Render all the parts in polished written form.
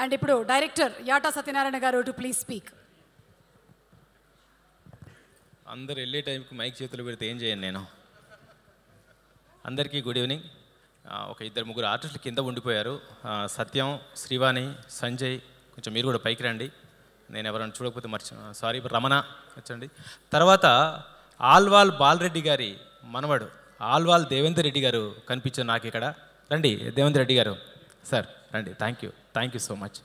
And ఇప్పుడు director యాటా Satyanarayana గారు to please speak. అందరు వెళ్ళే టైంకి మైక్ చేతులు పెడితే ఏం చేయను నేను. అందరికీ గుడ్ ఈవినింగ్. ఒక ఇద్దరు ముగ్గురు ఆర్టిస్టులు కింద ఉండిపోయారు. సత్యం, శ్రీవాణి, సంజయ్, కొంచెం మీరు కూడా పైకి రండి. నేను ఎవరైనా చూడకపోతే సారీ, రమణ వచ్చండి. తర్వాత ఆల్వాల్ బాలరెడ్డి గారి మనవడు ఆల్వాల్ దేవేందర్ రెడ్డి గారు కనిపించారు నాకు ఇక్కడ. రండి దేవేందర్ రెడ్డి గారు సార్, రండి. Thank you so much.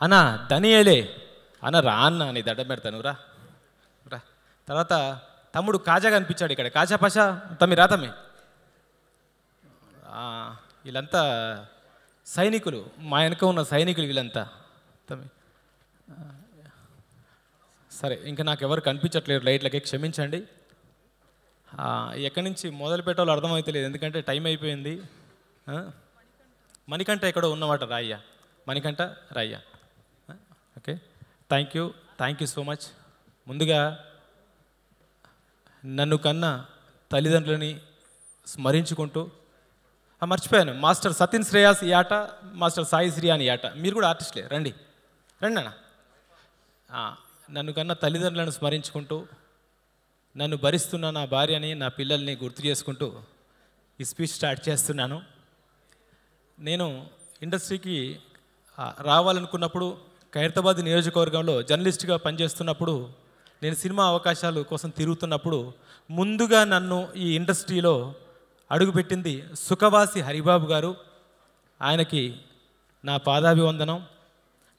అన్నా దనియేలే అన్న, రా అన్న, నీ దండం పెడతాను, రా రా. తర్వాత తమ్ముడు కాజా కనిపించాడు ఇక్కడ. కాజా పాషా తమ్మి రా తమ్మి. వీళ్ళంతా సైనికులు, మా వెనక ఉన్న సైనికులు వీళ్ళంతా తమ్మి. సరే, ఇంకా నాకు ఎవరు కనిపించట్లేదు లైట్లకి, క్షమించండి. ఎక్కడి నుంచి మొదలు పెట్టాలో అర్థమవుతలేదు, ఎందుకంటే టైం అయిపోయింది. మణికంఠ ఎక్కడో ఉన్నమాట, రాయ్యా మణికంఠ, రాయ్యా. Okay, thank you so much. ముందుగా నన్ను కన్నా తల్లిదండ్రులని స్మరించుకుంటూ, మర్చిపోయాను, మాస్టర్ సతిన్ శ్రేయాస్ యాట, మాస్టర్ సాయి శ్రీయాని యాట, మీరు కూడా ఆర్టిస్టులే, రండి రండి అన్న. నన్ను కన్నా తల్లిదండ్రులను స్మరించుకుంటూ, నన్ను భరిస్తున్న నా భార్యని, నా పిల్లల్ని గుర్తు చేసుకుంటూ ఈ స్పీచ్ స్టార్ట్ చేస్తున్నాను. నేను ఇండస్ట్రీకి రావాలనుకున్నప్పుడు ఖైరతాబాద్ నియోజకవర్గంలో జర్నలిస్ట్గా పనిచేస్తున్నప్పుడు, నేను సినిమా అవకాశాల కోసం తిరుగుతున్నప్పుడు ముందుగా నన్ను ఈ ఇండస్ట్రీలో అడుగుపెట్టింది సుఖవాసి హరిబాబు గారు. ఆయనకి నా పాదాభివందనం.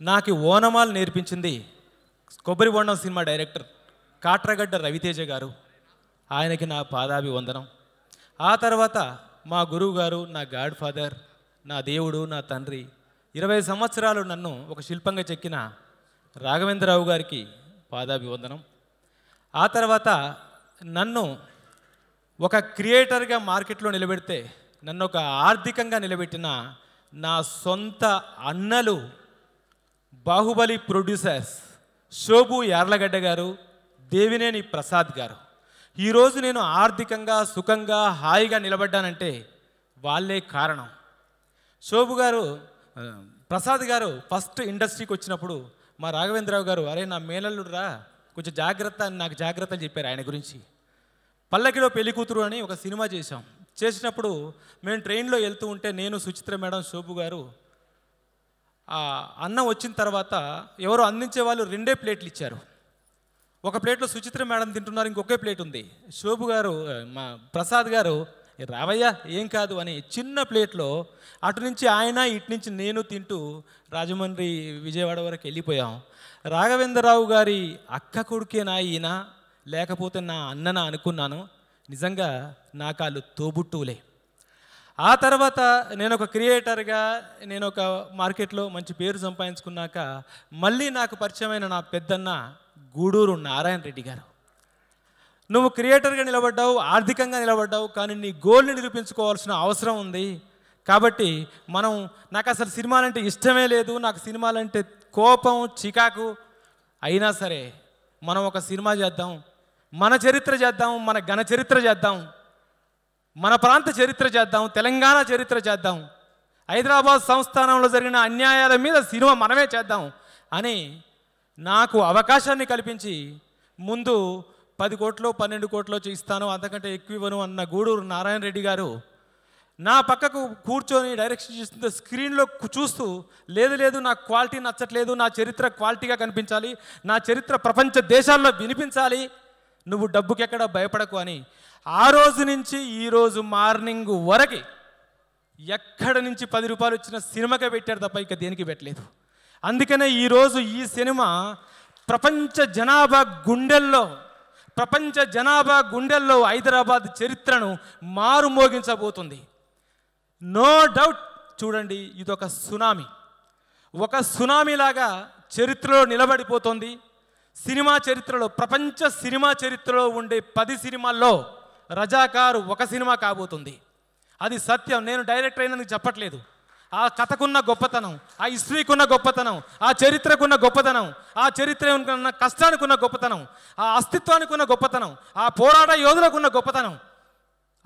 నాకు ఓనమాలు నేర్పించింది కొబ్బరి బొండం సినిమా డైరెక్టర్ కాట్రగడ్డ రవితేజ గారు. ఆయనకి నా పాదాభివందనం. ఆ తర్వాత మా గురువు గారు, నా గాడ్ ఫాదర్, నా దేవుడు, నా తండ్రి, 20 సంవత్సరాలు నన్ను ఒక శిల్పంగా చెక్కిన రాఘవేంద్రరావు గారికి పాదాభివందనం. ఆ తర్వాత నన్ను ఒక క్రియేటర్గా మార్కెట్లో నిలబెడితే, నన్ను ఒక ఆర్థికంగా నిలబెట్టిన నా సొంత అన్నలు, బాహుబలి ప్రొడ్యూసర్స్ శోభు యార్లగడ్డ గారు, దేవినేని ప్రసాద్ గారు. ఈరోజు నేను ఆర్థికంగా సుఖంగా హాయిగా నిలబడ్డానంటే వాళ్ళే కారణం. శోభు గారు, ప్రసాద్ గారు ఫస్ట్ ఇండస్ట్రీకి వచ్చినప్పుడు మా రాఘవేంద్రరావు గారు, అరే నా మేనల్లుడు రా, కొంచెం జాగ్రత్త అని నాకు జాగ్రత్తలు చెప్పారు ఆయన గురించి. పల్లకిలో పెళ్లి కూతురు అని ఒక సినిమా చేసినప్పుడు మేము ట్రైన్లో వెళ్తూ ఉంటే, నేను, సుచిత్ర మేడం, శోభు గారు, అన్నం వచ్చిన తర్వాత ఎవరో అందించే వాళ్ళు 2 ప్లేట్లు ఇచ్చారు. ఒక ప్లేట్లో సుచిత్ర మేడం తింటున్నారు, ఇంకొకే ప్లేట్ ఉంది. శోభు గారు, మా ప్రసాద్ గారు, రావయ్యా ఏం కాదు అని చిన్న ప్లేట్లో అటు నుంచి ఆయన, ఇటు నుంచి నేను తింటూ రాజమండ్రి, విజయవాడ వరకు వెళ్ళిపోయాం. రాఘవేంద్రరావు గారి అక్క కొడుకేనా ఈయన, లేకపోతే నా అన్ననా అనుకున్నాను. నిజంగా నా కాళ్ళు తోబుట్టువులే. ఆ తర్వాత నేను ఒక క్రియేటర్గా, నేను ఒక మార్కెట్లో మంచి పేరు సంపాదించుకున్నాక మళ్ళీ నాకు పరిచయమైన నా పెద్దన్న గూడూరు నారాయణ రెడ్డి గారు, నువ్వు క్రియేటర్గా నిలబడ్డావు, ఆర్థికంగా నిలబడ్డావు, కానీ నీ గోల్ని నిరూపించుకోవాల్సిన అవసరం ఉంది. కాబట్టి నాకు అసలు సినిమాలంటే ఇష్టమే లేదు, నాకు సినిమాలంటే కోపం, చికాకు, అయినా సరే మనం ఒక సినిమా చేద్దాం, మన చరిత్ర చేద్దాం, మన ఘన చరిత్ర చేద్దాం, మన ప్రాంత చరిత్ర చేద్దాం, తెలంగాణ చరిత్ర చేద్దాం, హైదరాబాద్ సంస్థానంలో జరిగిన అన్యాయాల మీద సినిమా మనమే చేద్దాం అని నాకు అవకాశాన్ని కల్పించి, ముందు 10 కోట్లు 12 కోట్లు ఇస్తాను, అంతకంటే ఎక్కువ ఇవ్వను అన్న గూడూరు నారాయణ రెడ్డి గారు నా పక్కకు కూర్చొని డైరెక్షన్ చేస్తుంటే స్క్రీన్లో చూస్తూ, లేదు నాకు క్వాలిటీ నచ్చట్లేదు, నా చరిత్ర క్వాలిటీగా కనిపించాలి, నా చరిత్ర ప్రపంచ దేశాల్లో వినిపించాలి, నువ్వు డబ్బుకి ఎక్కడ భయపడకు అని ఆ రోజు నుంచి ఈరోజు మార్నింగ్ వరకు ఎక్కడి నుంచి 10 రూపాయలు వచ్చిన సినిమాకే పెట్టారు తప్ప ఇక దేనికి పెట్టలేదు. అందుకనే ఈరోజు ఈ సినిమా ప్రపంచ జనాభా గుండెల్లో హైదరాబాద్ చరిత్రను మారుమోగించబోతుంది. No doubt. చూడండి, ఇదొక సునామీలాగా చరిత్రలో నిలబడిపోతుంది. సినిమా చరిత్రలో, ప్రపంచ సినిమా చరిత్రలో ఉండే 10 సినిమాల్లో రజాకారు ఒక సినిమా కాబోతుంది. అది సత్యం. నేను డైరెక్టర్ అయినందుకు చెప్పట్లేదు. ఆ కథకున్న గొప్పతనం, ఆ హిస్టరీకున్న గొప్పతనం, ఆ చరిత్రకున్న గొప్పతనం, ఆ చరిత్ర ఉన్న కష్టానికి ఉన్న గొప్పతనం, ఆ అస్తిత్వానికి ఉన్న గొప్పతనం, ఆ పోరాట యోధులకున్న గొప్పతనం,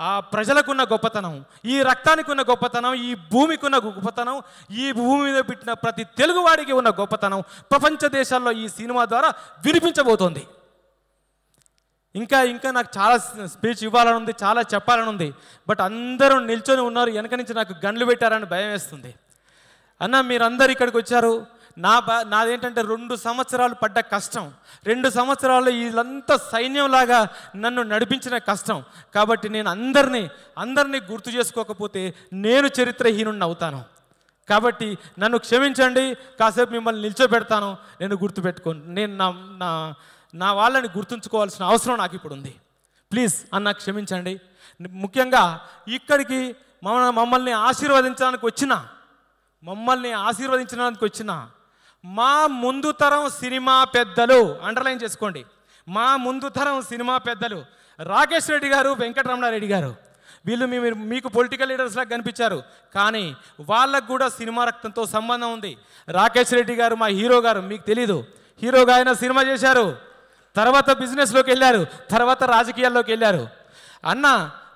ఆ ప్రజలకున్న గొప్పతనం, ఈ రక్తానికి ఉన్న గొప్పతనం, ఈ భూమికి ఉన్న గొప్పతనం, ఈ భూమి మీద పెట్టిన ప్రతి తెలుగువాడికి ఉన్న గొప్పతనం ప్రపంచ దేశాల్లో ఈ సినిమా ద్వారా వినిపించబోతోంది. ఇంకా నాకు చాలా స్పీచ్ ఇవ్వాలని ఉంది, చాలా చెప్పాలని ఉంది. బట్ అందరూ నిల్చొని ఉన్నారు, వెనక నుంచి నాకు గన్లు పెట్టారని భయం వేస్తుంది. అన్న మీరందరూ ఇక్కడికి వచ్చారు. నాదేంటంటే 2 సంవత్సరాలు పడ్డ కష్టం, 2 సంవత్సరాలు వీళ్ళంతా సైన్యంలాగా నన్ను నడిపించిన కష్టం. కాబట్టి నేను అందరినీ గుర్తు చేసుకోకపోతే నేను చరిత్రహీనుడిని అవుతాను. కాబట్టి నన్ను క్షమించండి, కాసేపు మిమ్మల్ని నిల్చోబెడతాను. నేను గుర్తుపెట్టుకోను, నేను నా వాళ్ళని గుర్తుంచుకోవాల్సిన అవసరం నాకు ఇప్పుడు ఉంది. ప్లీజ్ అన్న క్షమించండి. ముఖ్యంగా ఇక్కడికి మమ్మల్ని ఆశీర్వదించడానికి వచ్చిన మా ముందు తరం సినిమా పెద్దలు, అండర్లైన్ చేసుకోండి, మా ముందు తరం సినిమా పెద్దలు రాకేష్ రెడ్డి గారు, వెంకటరమణారెడ్డి గారు, వీళ్ళు మీకు పొలిటికల్ లీడర్స్లాగా కనిపించారు, కానీ వాళ్ళకు కూడా సినిమా రక్తంతో సంబంధం ఉంది. రాకేష్ రెడ్డి గారు మా హీరో గారు, మీకు తెలీదు, హీరోగా ఆయన సినిమా చేశారు, తర్వాత బిజినెస్లోకి వెళ్ళారు, తర్వాత రాజకీయాల్లోకి వెళ్ళారు. అన్న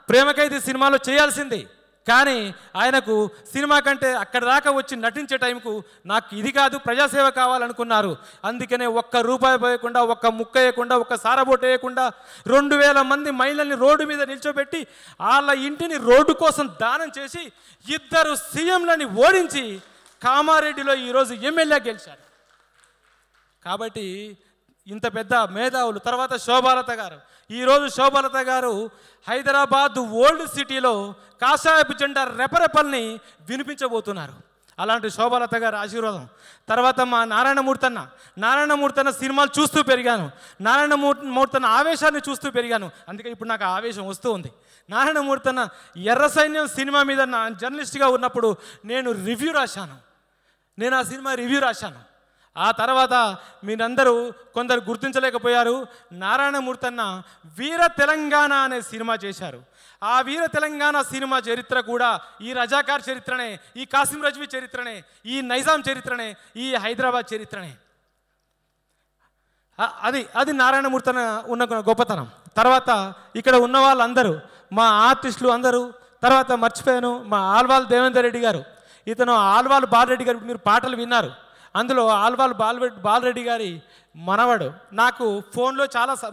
ప్రేమకైతే సినిమాలో చేయాల్సింది, కానీ ఆయనకు సినిమా కంటే అక్కడ దాకా వచ్చి నటించే టైంకు నాకు ఇది కాదు ప్రజాసేవ కావాలనుకున్నారు. అందుకనే ఒక్క రూపాయి పోయకుండా, ఒక్క ముక్క వేయకుండా, ఒక్క సారబోటు వేయకుండా 2000 మంది మహిళల్ని రోడ్డు మీద నిల్చోబెట్టి వాళ్ళ ఇంటిని రోడ్డు కోసం దానం చేసి 2 సీఎంలని ఓడించి కామారెడ్డిలో ఈరోజు ఎమ్మెల్యే గెలిచారు. కాబట్టి ఇంత పెద్ద మేధావులు, తర్వాత శోభాలత గారు, ఈరోజు శోభాలత గారు హైదరాబాద్ ఓల్డ్ సిటీలో కాషాయపు జెండా రెపరెపల్ని వినిపించబోతున్నారు. అలాంటి శోభాలత గారు ఆశీర్వాదం. తర్వాత మా నారాయణమూర్తి అన్న సినిమాలు చూస్తూ పెరిగాను, నారాయణమూర్తి అన్న ఆవేశాన్ని చూస్తూ పెరిగాను. అందుకే ఇప్పుడు నాకు ఆవేశం వస్తూ ఉంది. నారాయణమూర్తి అన్న ఎర్ర సైన్యం సినిమా మీద నా జర్నలిస్ట్గా ఉన్నప్పుడు నేను ఆ సినిమా రివ్యూ రాశాను. ఆ తర్వాత మీరందరూ కొందరు గుర్తించలేకపోయారు. నారాయణమూర్తి అన్న వీర తెలంగాణ అనే సినిమా చేశారు. ఆ వీర తెలంగాణ సినిమా చరిత్ర కూడా ఈ రజాకార్ చరిత్రనే, ఈ కాసిం రజ్వీ చరిత్రనే, ఈ నైజాం చరిత్రనే, ఈ హైదరాబాద్ చరిత్రనే. అది నారాయణమూర్తి అన్న ఉన్న గొప్పతనం. తర్వాత ఇక్కడ ఉన్న వాళ్ళందరూ, మా ఆర్టిస్టులు అందరూ, తర్వాత మర్చిపోయాను మా ఆల్వాల్ దేవేందర్ రెడ్డి గారు, ఇతను ఆల్వాల్ బాలరెడ్డి గారు, మీరు పాటలు విన్నారు. అందులో ఆల్వాల్ బాలరెడ్డి గారి మనవడు. నాకు ఫోన్లో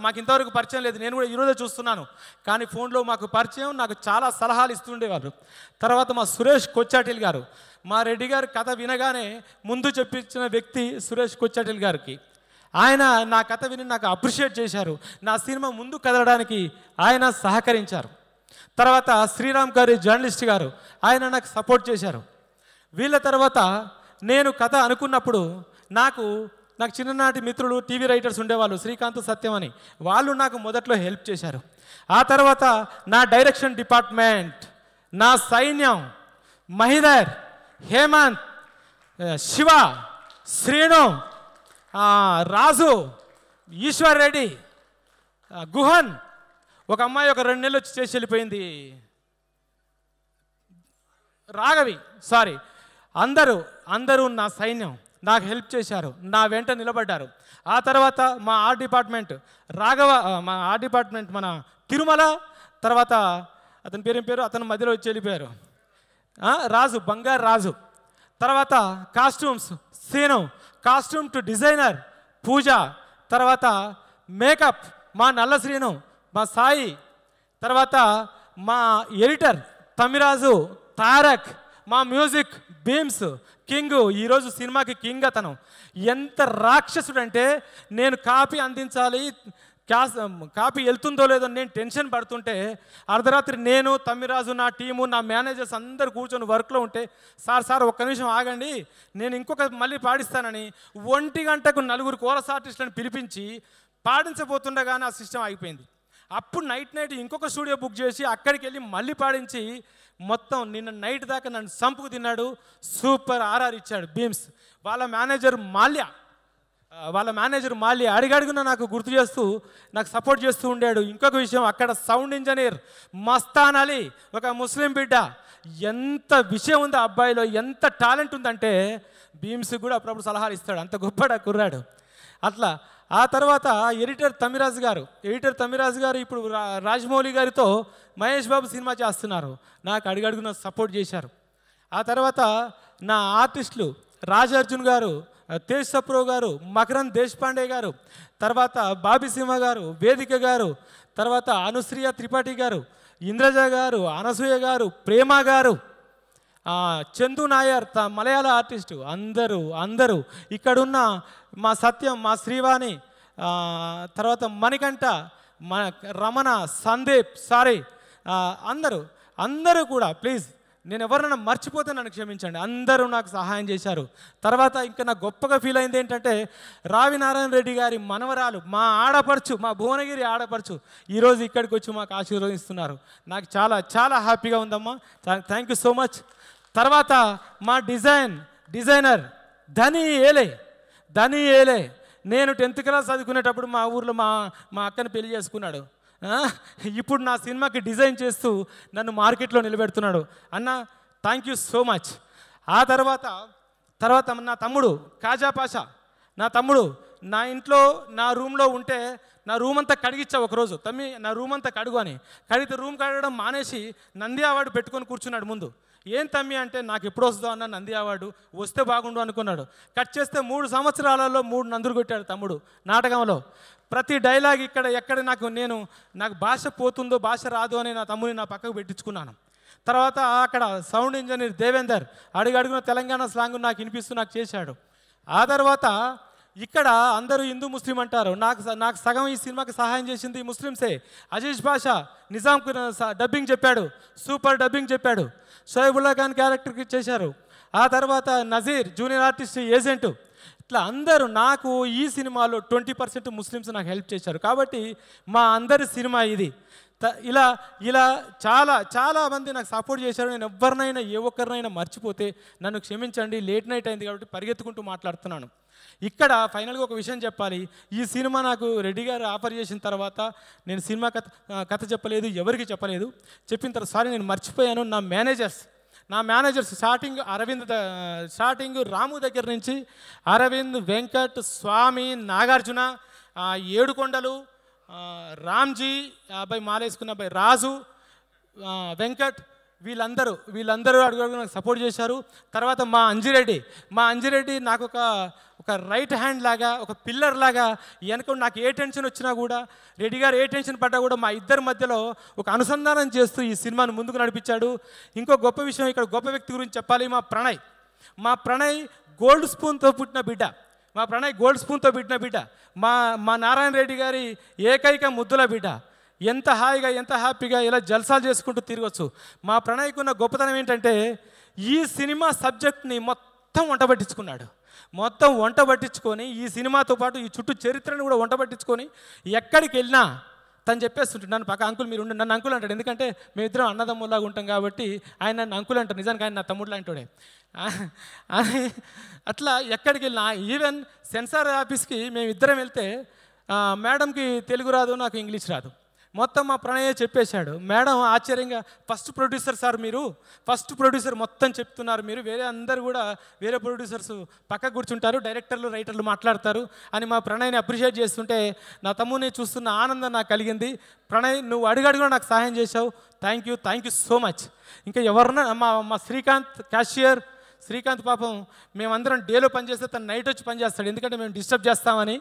మాకు ఇంతవరకు పరిచయం లేదు, నేను కూడా ఈరోజే చూస్తున్నాను, కానీ ఫోన్లో మాకు పరిచయం, నాకు చాలా సలహాలు ఇస్తుండేవారు. తర్వాత మా సురేష్ కొచ్చాటిల్ గారు, మా రెడ్డి గారి కథ వినగానే ముందు చెప్పించిన వ్యక్తి సురేష్ కొచ్చాటిల్ గారికి. ఆయన నా కథ విని నాకు అప్రిషియేట్ చేశారు, నా సినిమా ముందు కదలడానికి ఆయన సహకరించారు. తర్వాత శ్రీరామ్ గారి జర్నలిస్ట్ గారు, ఆయన నాకు సపోర్ట్ చేశారు. వీళ్ళ తర్వాత నేను కథ అనుకున్నప్పుడు నాకు చిన్ననాటి మిత్రులు టీవీ రైటర్స్ ఉండేవాళ్ళు, శ్రీకాంత్ సత్యం అని, వాళ్ళు నాకు మొదట్లో హెల్ప్ చేశారు. ఆ తర్వాత నా డైరెక్షన్ డిపార్ట్మెంట్, నా సైన్యం, మహిదర్, హేమంత్, శివ, శ్రీను, రాజు, ఈశ్వర్ రెడ్డి, గుహన్, ఒక అమ్మాయి ఒక 2 నెలలు వచ్చి చేసి వెళ్ళిపోయింది, రాఘవి, అందరూ నా సైన్యం నాకు హెల్ప్ చేశారు, నా వెంట నిలబడ్డారు. ఆ తర్వాత మా ఆర్ట్ డిపార్ట్మెంట్ మన తిరుమల, తర్వాత అతని పేరు అతను మధ్యలో వచ్చి వెళ్ళిపోయారు, రాజు, బంగారు రాజు. తర్వాత costumes Seenu, costume to designer Pooja, తర్వాత మేకప్ మా నల్ల శ్రీను, మా సాయి, తర్వాత మా ఎడిటర్ తమిరాజు, తారక్, మా మ్యూజిక్ బీమ్స్, కింగ్, ఈరోజు సినిమాకి కింగ్ అతను. ఎంత రాక్షసుడంటే నేను కాపీ అందించాలి, కాపీ వెళ్తుందో లేదో నేను టెన్షన్ పడుతుంటే అర్ధరాత్రి నేను, తమ్మిరాజు, నా టీము, నా మేనేజర్స్ అందరు కూర్చొని వర్క్లో ఉంటే, సార్ ఒక్క నిమిషం ఆగండి నేను ఇంకొక మళ్ళీ పాడిస్తానని 1 గంటకు 4 కోరస్ ఆర్టిస్టులను పిలిపించి పాడించబోతుండగానే ఆ సిస్టమ్ ఆగిపోయింది. అప్పుడు నైట్ ఇంకొక స్టూడియో బుక్ చేసి అక్కడికి వెళ్ళి మళ్ళీ పాడించి మొత్తం నిన్న నైట్ దాకా నన్ను సంపుకు తిన్నాడు. సూపర్ ఆర్ఆర్ ఇచ్చాడు బీమ్స్. వాళ్ళ మేనేజర్ మాల్య అడిగడుగున నాకు గుర్తు చేస్తూ నాకు సపోర్ట్ చేస్తూ ఉండాడు. ఇంకొక విషయం, అక్కడ సౌండ్ ఇంజనీర్ మస్తాన్ అలీ, ఒక ముస్లిం బిడ్డ. ఎంత విషయం ఉంది ఆ అబ్బాయిలో, ఎంత టాలెంట్ ఉందంటే బీమ్స్ కూడా అప్పుడప్పుడు సలహాలు ఇస్తాడు, అంత గొప్పడా కుర్రాడు. అట్లా ఆ తర్వాత ఎడిటర్ తమిరాజు గారు ఇప్పుడు రాజమౌళి గారితో మహేష్ బాబు సినిమా చేస్తున్నారు. నాకు అడుగడుగున సపోర్ట్ చేశారు. ఆ తర్వాత నా ఆర్టిస్టులు రాజార్జున్ గారు, తేజ్ సప్రో గారు, మకరంద్ దేశపాండే గారు, తర్వాత బాబీ సింహ గారు, వేదిక గారు, తర్వాత అనుశ్రియ త్రిపాఠి గారు, ఇంద్రజ గారు, అనసూయ గారు, ప్రేమ గారు, చందు నాయర్ మలయాళ ఆర్టిస్టు, అందరూ ఇక్కడున్న మా సత్యం, మా శ్రీవాణి, తర్వాత మణికంఠ, రమణ, సందీప్, సారీ, అందరూ కూడా ప్లీజ్ నేను ఎవరైనా మర్చిపోతే నన్ను క్షమించండి. అందరూ నాకు సహాయం చేశారు. తర్వాత ఇంకా నాకు గొప్పగా ఫీల్ అయింది ఏంటంటే రావి నారాయణ రెడ్డి గారి మనవరాలు, మా ఆడపడుచు, మా భువనగిరి ఆడపడుచు ఈరోజు ఇక్కడికి వచ్చి మాకు ఆశీర్వదిస్తున్నారు. నాకు చాలా చాలా హ్యాపీగా ఉందమ్మా. Thank you so much. తర్వాత మా డిజైనర్ ధనీ ఏలే నేను 10th క్లాస్ చదువుకునేటప్పుడు మా ఊర్లో మా అక్కని పెళ్లి చేసుకున్నాడు. ఇప్పుడు నా సినిమాకి డిజైన్ చేస్తూ నన్ను మార్కెట్లో నిలబెడుతున్నాడు. అన్న థ్యాంక్ యూ సో మచ్. ఆ తర్వాత నా తమ్ముడు కాజా పాషా, నా ఇంట్లో నా రూమ్లో ఉంటే నా రూమ్ అంతా కడిగిచ్చా ఒకరోజు. తమ్మి నా రూమ్ అంతా కడుగు అని. కడిగితే రూమ్ కడగడం మానేసి నంది అవార్డు పెట్టుకొని కూర్చున్నాడు ముందు. ఏం తమ్మి అంటే నాకు ఎప్పుడు వస్తుందో అన్న నంది అవార్డు, వస్తే బాగుండు అనుకున్నాడు. కట్ చేస్తే 3 సంవత్సరాలలో 3 నందులు కొట్టాడు తమ్ముడు నాటకంలో. ప్రతి డైలాగ్ ఎక్కడ నాకు భాష పోతుందో భాష రాదు అని నా తమ్ముని నా పక్కకు పెట్టించుకున్నాను. తర్వాత అక్కడ సౌండ్ ఇంజనీర్ దేవేందర్ అడుగడుగున తెలంగాణ స్లాంగ్ నాకు వినిపిస్తూ నాకు చేశాడు. ఆ తర్వాత ఇక్కడ అందరూ హిందూ ముస్లిం అంటారు. నాకు సగం ఈ సినిమాకి సహాయం చేసింది ముస్లింసే. అజీజ్ బాషా నిజాంకు డబ్బింగ్ చెప్పాడు, సూపర్ డబ్బింగ్ చెప్పాడు. షోయబుల్లా ఖాన్ క్యారెక్టర్కి చేశారు. ఆ తర్వాత నజీర్ జూనియర్ ఆర్టిస్ట్ ఏజెంటు. ఇట్లా అందరూ నాకు ఈ సినిమాలో 20% ముస్లిమ్స్ నాకు హెల్ప్ చేశారు. కాబట్టి మా అందరి సినిమా ఇది. ఇలా చాలా మంది నాకు సపోర్ట్ చేశారు. నేను ఎవరినైనా ఏ ఒక్కరినైనా మర్చిపోతే నన్ను క్షమించండి. లేట్ నైట్ అయింది కాబట్టి పరిగెత్తుకుంటూ మాట్లాడుతున్నాను. ఇక్కడ ఫైనల్గా ఒక విషయం చెప్పాలి. ఈ సినిమా నాకు రెడ్డి గారు ఆఫర్ చేసిన తర్వాత నేను సినిమా కథ చెప్పలేదు, ఎవరికి చెప్పలేదు. చెప్పిన తర్వాత సారీ నేను మర్చిపోయాను. నా మేనేజర్స్ స్టార్టింగ్ రాము దగ్గర నుంచి అరవింద్, వెంకట్, స్వామి, నాగార్జున, ఏడుకొండలు, రామ్జీ, అబ్బాయి మాలేసుకున్న అబ్బాయి రాజు, వెంకట్, వీళ్ళందరూ అడుగు నాకు సపోర్ట్ చేశారు. తర్వాత మా అంజిరెడ్డి నాకు ఒక రైట్ హ్యాండ్ లాగా, ఒక పిల్లర్ లాగా వెనక నాకు ఏ టెన్షన్ వచ్చినా కూడా, రెడ్డి గారు ఏ టెన్షన్ పడ్డా కూడా మా ఇద్దరి మధ్యలో ఒక అనుసంధానం చేస్తూ ఈ సినిమాను ముందుకు నడిపించాడు. ఇంకో గొప్ప విషయం, ఇక్కడ గొప్ప వ్యక్తి గురించి చెప్పాలి. మా ప్రణయ్ గోల్డ్ స్పూన్తో పుట్టిన బిడ్డ. మా నారాయణ రెడ్డి గారి ఏకైక ముద్దుల బిడ్డ. ఎంత హాయిగా ఎంత హ్యాపీగా ఇలా జల్సాలు చేసుకుంటూ తిరగచ్చు. మా ప్రణయ్కున్న గొప్పతనం ఏంటంటే ఈ సినిమా సబ్జెక్ట్ని మొత్తం వంట పట్టించుకొని ఈ సినిమాతో పాటు ఈ చుట్టూ చరిత్రను కూడా వంట పట్టించుకొని ఎక్కడికి వెళ్ళినా తను చెప్పేస్తుంటాడు. నన్ను పక్క అంకుల్ మీరు నన్ను అంకుల్ అంటాడు. ఎందుకంటే మేమిద్దరం అన్నదమ్ములాగా ఉంటాం కాబట్టి ఆయన నన్ను అంకుల్ అంటారు. నిజానికి ఆయన నా తమ్ముడు లాంటోడే. అట్లా ఎక్కడికి వెళ్ళినా, ఈవెన్ సెన్సార్ ఆఫీస్కి మేమిద్దరం వెళ్తే మేడంకి తెలుగు రాదు, నాకు ఇంగ్లీష్ రాదు. మొత్తం మా ప్రణయే చెప్పేశాడు. మేడం ఆశ్చర్యంగా ఫస్ట్ ప్రొడ్యూసర్ మొత్తం చెప్తున్నారు మీరు, వేరే ప్రొడ్యూసర్స్ పక్కకు కూర్చుంటారు, డైరెక్టర్లు రైటర్లు మాట్లాడతారు అని మా ప్రణయ్ని అప్రిషియేట్ చేస్తుంటే నా తమ్ముని చూస్తున్న ఆనందం నాకు కలిగింది. ప్రణయ్ నువ్వు అడుగడుగునా నాకు సహాయం చేశావు. Thank you so much. ఇంకా ఎవరన్నా మా శ్రీకాంత్ పాపం మేమందరం డేలో పనిచేస్తే తను నైట్ వచ్చి పనిచేస్తాడు, ఎందుకంటే మేము డిస్టర్బ్ చేస్తామని.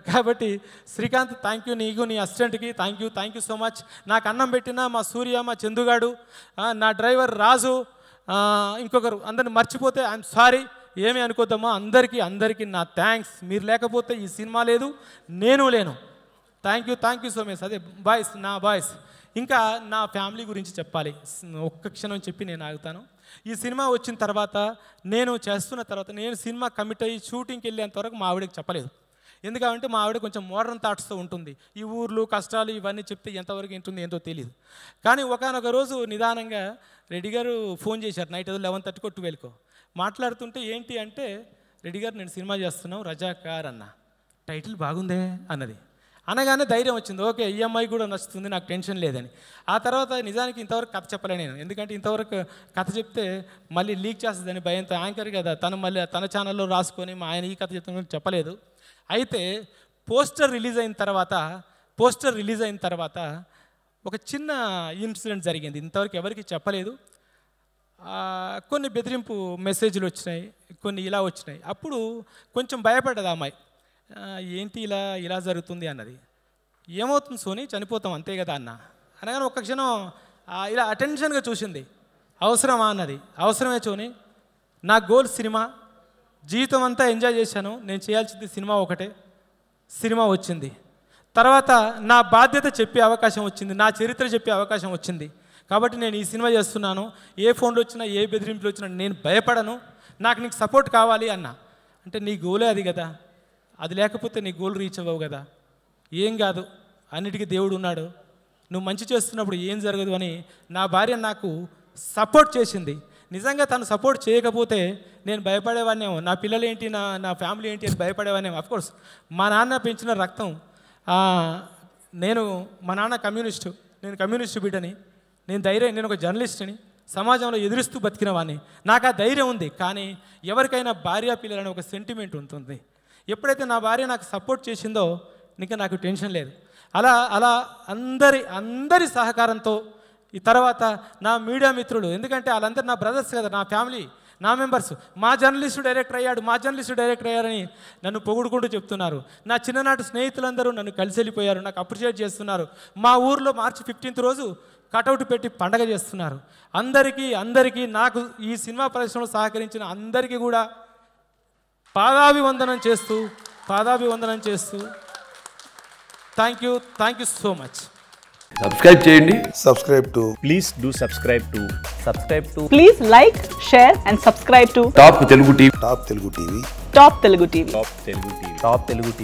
కాబట్టి శ్రీకాంత్ థ్యాంక్ యూ, నీకు నీ అసిస్టెంట్కి థ్యాంక్ యూ సో మచ్. నాకు అన్నం పెట్టిన మా సూర్య, మా చందుగాడు, నా డ్రైవర్ రాజు, ఇంకొకరు, అందరిని మర్చిపోతే ఐఎమ్ సారీ, ఏమీ అనుకోద్దామా. అందరికీ నా థ్యాంక్స్. మీరు లేకపోతే ఈ సినిమా లేదు, నేను లేను. Thank you so much. అదే బాయ్స్. ఇంకా నా ఫ్యామిలీ గురించి చెప్పాలి. ఒక్క క్షణం చెప్పి నేను ఆగుతాను. ఈ సినిమా వచ్చిన తర్వాత నేను సినిమా కమిట్ అయ్యి షూటింగ్కి వెళ్ళేంతవరకు మా ఆవిడకి చెప్పలేదు. ఎందుకంటే మా ఆవిడ కొంచెం మోడర్న్ థాట్స్తో ఉంటుంది. ఈ ఊర్లు కష్టాలు ఇవన్నీ చెప్తే ఎంతవరకు ఉంటుంది ఏంటో తెలియదు. కానీ ఒకానొక రోజు నిదానంగా రెడ్డి గారు ఫోన్ చేశారు. నైట్ 11:30 12 మాట్లాడుతుంటే ఏంటి అంటే, రెడ్డి గారు నేను సినిమా చేస్తున్నాం రజాకార్ అన్న, టైటిల్ బాగుందే అన్నది. అనగానే ధైర్యం వచ్చింది. ఓకే ఈ అమ్మాయి కూడా నచ్చుతుంది, నాకు టెన్షన్ లేదని. ఆ తర్వాత నిజానికి ఇంతవరకు కథ చెప్పలే నేను, ఎందుకంటే ఇంతవరకు కథ చెప్తే మళ్ళీ లీక్ చేస్తుందని భయంతో. యాంకర్ కదా తను, మళ్ళీ తన ఛానల్లో రాసుకొని మా ఆయన ఈ కథ చెప్పలేదు. అయితే పోస్టర్ రిలీజ్ అయిన తర్వాత ఒక చిన్న ఇన్సిడెంట్ జరిగింది. ఇంతవరకు ఎవరికి చెప్పలేదు. కొన్ని బెదిరింపు మెసేజ్లు వచ్చినాయి, కొన్ని ఇలా వచ్చినాయి. అప్పుడు కొంచెం భయపడ్డది ఆ అమ్మాయి. ఏంటి ఇలా జరుగుతుంది అన్నది. ఏమవుతుంది సోని, చనిపోతాం అంతే కదా అన్న అనగానే ఒక్క క్షణం ఇలా అటెన్షన్గా చూసింది. అవసరమా అన్నది. అవసరమే సోని, నా గోల్ సినిమా, జీవితం అంతా ఎంజాయ్ చేశాను, నేను చేయాల్సింది సినిమా ఒకటే. సినిమా వచ్చింది, తర్వాత నా బాధ్యత చెప్పే అవకాశం వచ్చింది, నా చరిత్ర చెప్పే అవకాశం వచ్చింది. కాబట్టి నేను ఈ సినిమా చేస్తున్నాను. ఏ ఫోన్లు వచ్చినా, ఏ బెదిరింపులు వచ్చినా నేను భయపడను, నాకు నీకు సపోర్ట్ కావాలి అన్న. అంటే నీ గోలే అది కదా, అది లేకపోతే నీ గోల్ రీచ్ అవ్వవు కదా. ఏం కాదు, అన్నిటికీ దేవుడు ఉన్నాడు, నువ్వు మంచి చేస్తున్నప్పుడు ఏం జరగదు అని నా భార్య నాకు సపోర్ట్ చేసింది. నిజంగా తను సపోర్ట్ చేయకపోతే నేను భయపడేవాడినేమో, నా పిల్లలు ఏంటి, నా ఫ్యామిలీ ఏంటి అని భయపడేవాడినేమో. అఫ్కోర్స్ మా నాన్న పెంచిన రక్తం, మా నాన్న కమ్యూనిస్టు, నేను కమ్యూనిస్టు బిడ్డని, నేను ఒక జర్నలిస్ట్ని, సమాజంలో ఎదురుస్తూ బతికిన వాడిని. నాకు ఆ ధైర్యం ఉంది. కానీ ఎవరికైనా భార్య పిల్లలని ఒక సెంటిమెంట్ ఉంటుంది. ఎప్పుడైతే నా భార్య నాకు సపోర్ట్ చేసిందో ఇంకా నాకు టెన్షన్ లేదు. అలా అందరి సహకారంతో ఈ తర్వాత నా మీడియా మిత్రులు, ఎందుకంటే వాళ్ళందరూ నా బ్రదర్స్ కదా, నా ఫ్యామిలీ, నా మెంబర్స్, మా జర్నలిస్టు డైరెక్టర్ అయ్యాడని నన్ను పొగుడుకుంటూ చెప్తున్నారు. నా చిన్ననాటి స్నేహితులందరూ నన్ను కలిసి వెళ్ళిపోయారు, నాకు అప్రిషియేట్ చేస్తున్నారు. మా ఊర్లో March 15th రోజు కటౌట్ పెట్టి పండగ చేస్తున్నారు. అందరికీ నాకు ఈ సినిమా పరిశ్రమలో సహకరించిన అందరికీ కూడా పాదాభివందనం చేస్తూ thank you so much. Subscribe చేయండి. Please do subscribe to Please like, share and subscribe to top Telugu TV. Top Telugu TV. Top Telugu TV.